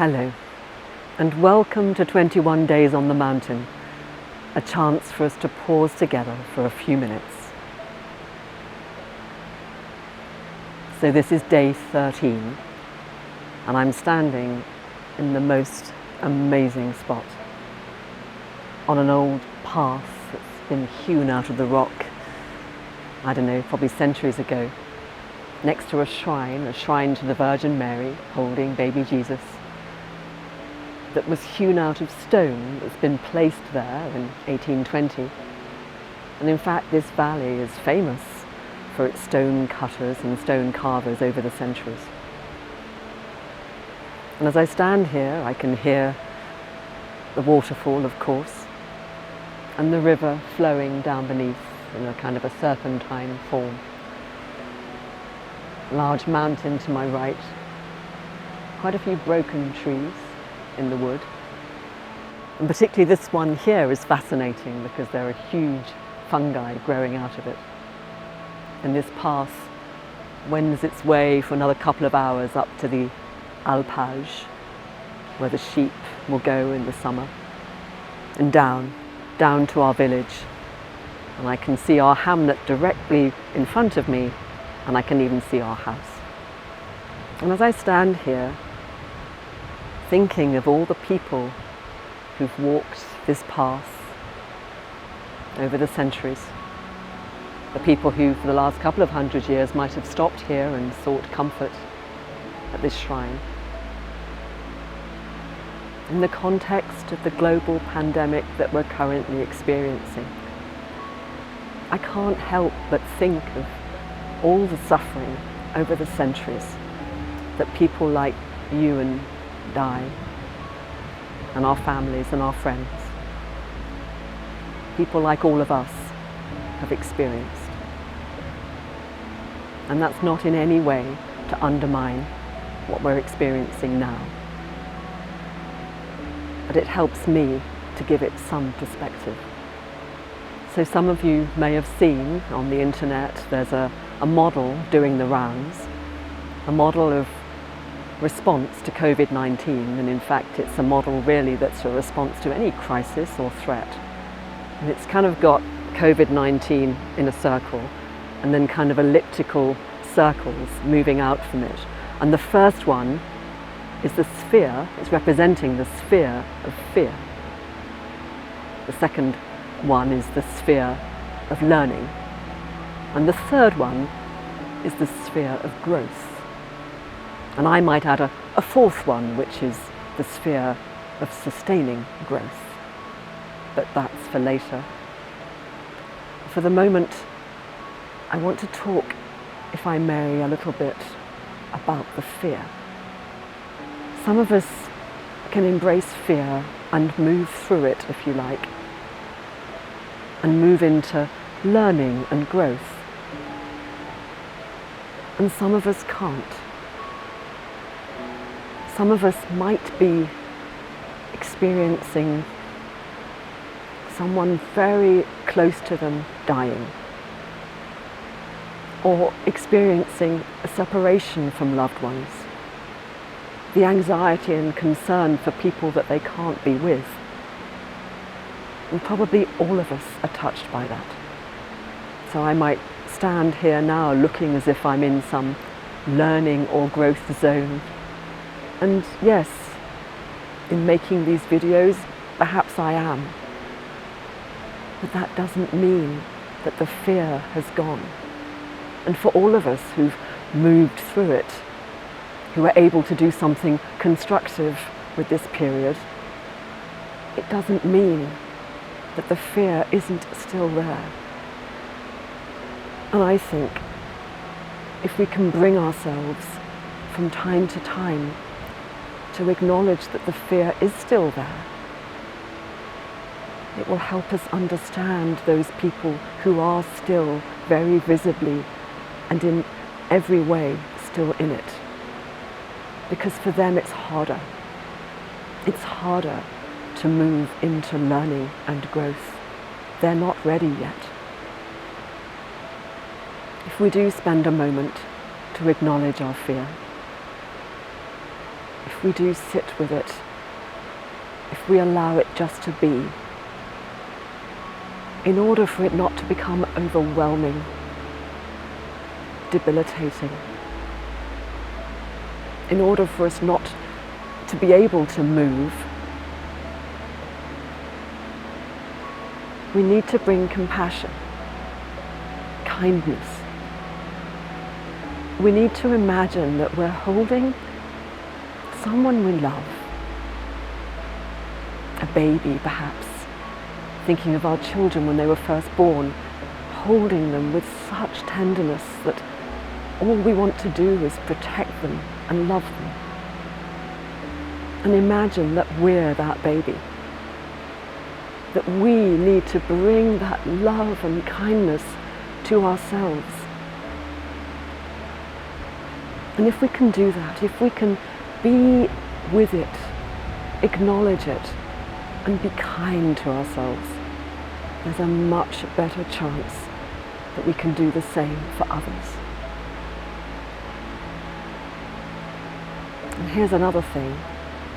Hello, and welcome to 21 Days on the Mountain, a chance for us to pause together for a few minutes. So this is day 13, and I'm standing in the most amazing spot on an old path that's been hewn out of the rock, I don't know, probably centuries ago, next to a shrine to the Virgin Mary holding baby Jesus, that was hewn out of stone, that's been placed there in 1820. And in fact, this valley is famous for its stone cutters and stone carvers over the centuries. And as I stand here, I can hear the waterfall, of course, and the river flowing down beneath in a kind of a serpentine form. Large mountain to my right, quite a few broken trees in the wood, and particularly this one here is fascinating because there are huge fungi growing out of it, and this path wends its way for another couple of hours up to the alpage, where the sheep will go in the summer, and down to our village, and I can see our hamlet directly in front of me, and I can even see our house. And as I stand here thinking of all the people who've walked this path over the centuries, the people who for the last couple of hundred years might have stopped here and sought comfort at this shrine, in the context of the global pandemic that we're currently experiencing, I can't help but think of all the suffering over the centuries that people like you and I, and our families and our friends, people like all of us, have experienced. And that's not in any way to undermine what we're experiencing now, but it helps me to give it some perspective. So some of you may have seen on the internet, there's a model doing the rounds, a model of response to COVID-19, and in fact it's a model really that's a response to any crisis or threat. And it's kind of got COVID-19 in a circle and then kind of elliptical circles moving out from it. And the first one is the sphere, it's representing the sphere of fear. The second one is the sphere of learning. And the third one is the sphere of growth. And I might add a fourth one, which is the sphere of sustaining growth. But that's for later. For the moment, I want to talk, if I may, a little bit about the fear. Some of us can embrace fear and move through it, if you like, and move into learning and growth. And some of us can't. Some of us might be experiencing someone very close to them dying, or experiencing a separation from loved ones, the anxiety and concern for people that they can't be with. And probably all of us are touched by that. So I might stand here now looking as if I'm in some learning or growth zone. And yes, in making these videos, perhaps I am. But that doesn't mean that the fear has gone. And for all of us who've moved through it, who are able to do something constructive with this period, it doesn't mean that the fear isn't still there. And I think if we can bring ourselves from time to time to acknowledge that the fear is still there, it will help us understand those people who are still very visibly and in every way still in it. Because for them it's harder. It's harder to move into learning and growth. They're not ready yet. If we do spend a moment to acknowledge our fear, if we do sit with it, if we allow it just to be, in order for it not to become overwhelming, debilitating, in order for us not to be able to move, we need to bring compassion, kindness. We need to imagine that we're holding someone we love, a baby perhaps, thinking of our children when they were first born, holding them with such tenderness that all we want to do is protect them and love them. And imagine that we're that baby, that we need to bring that love and kindness to ourselves. And if we can do that, if we can be with it, acknowledge it, and be kind to ourselves, there's a much better chance that we can do the same for others. And here's another thing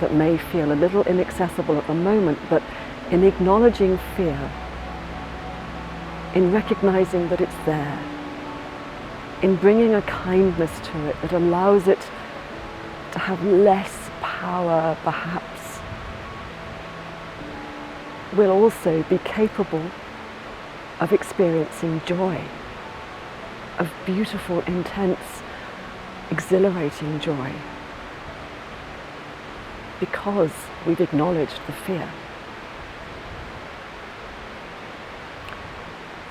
that may feel a little inaccessible at the moment, but in acknowledging fear, in recognizing that it's there, in bringing a kindness to it that allows it to have less power perhaps, we'll also be capable of experiencing joy, of beautiful, intense, exhilarating joy, because we've acknowledged the fear.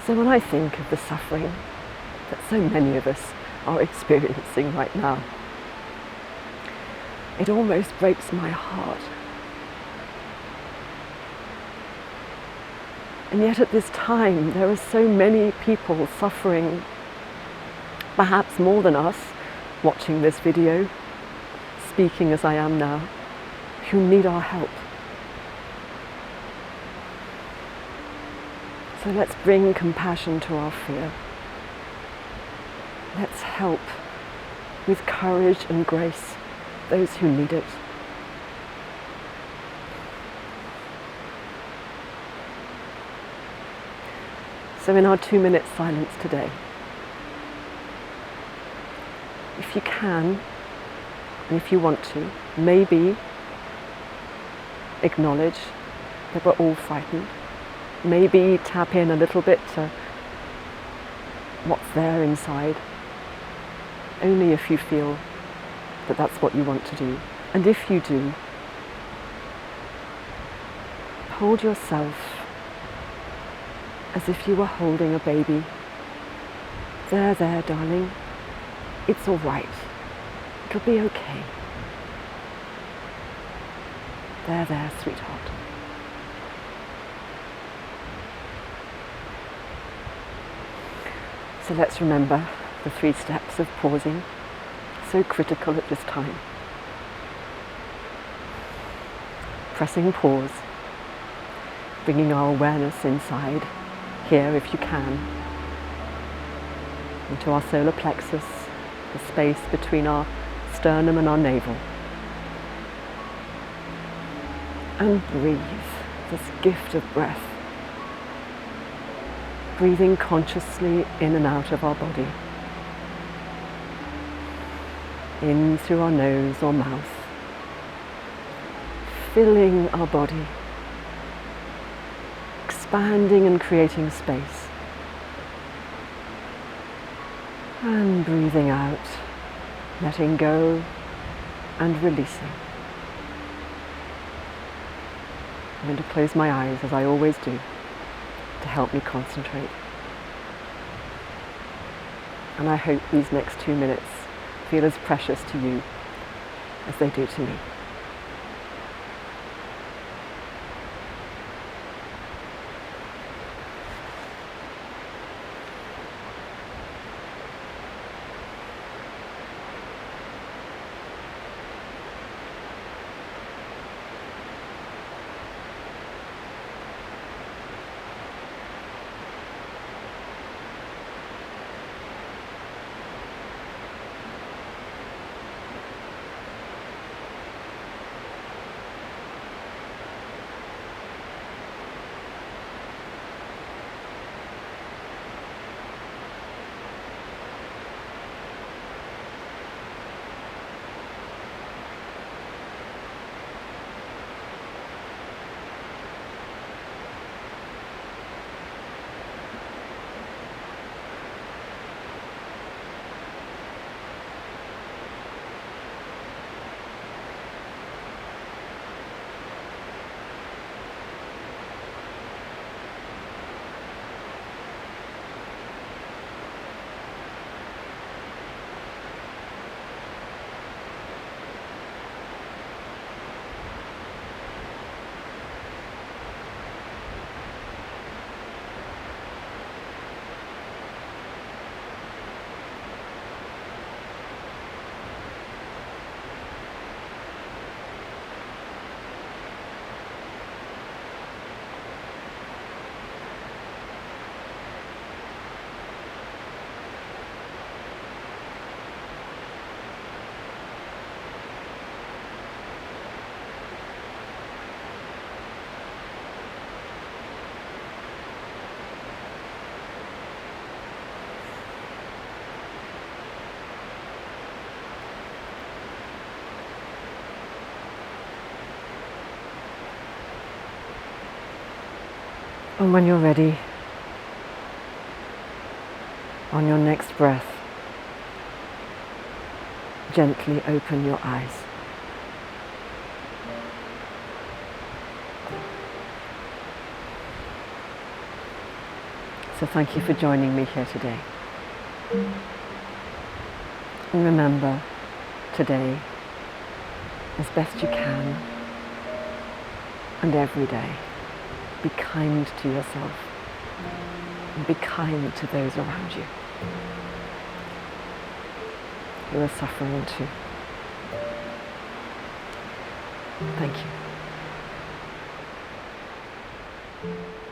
So when I think of the suffering that so many of us are experiencing right now, it almost breaks my heart. And yet at this time, there are so many people suffering, perhaps more than us, watching this video, speaking as I am now, who need our help. So let's bring compassion to our fear. Let's help with courage and grace those who need it. So in our 2-minute silence today, if you can, and if you want to, maybe acknowledge that we're all frightened. Maybe tap in a little bit to what's there inside, only if you feel that that's what you want to do. And if you do, hold yourself as if you were holding a baby. There, darling. It's all right. It'll be okay. There, sweetheart. So let's remember the 3 steps of pausing, so critical at this time. Pressing pause, bringing our awareness inside, here if you can, into our solar plexus, the space between our sternum and our navel. And breathe, this gift of breath. Breathing consciously in and out of our body. In through our nose or mouth. Filling our body. Expanding and creating space. And breathing out, letting go and releasing. I'm going to close my eyes as I always do, to help me concentrate. And I hope these next 2 minutes feel as precious to you as they do to me. And when you're ready, on your next breath, gently open your eyes. So thank you for joining me here today. And remember, today, as best you can, and every day, be kind to yourself and be kind to those around you who are suffering too. Thank you.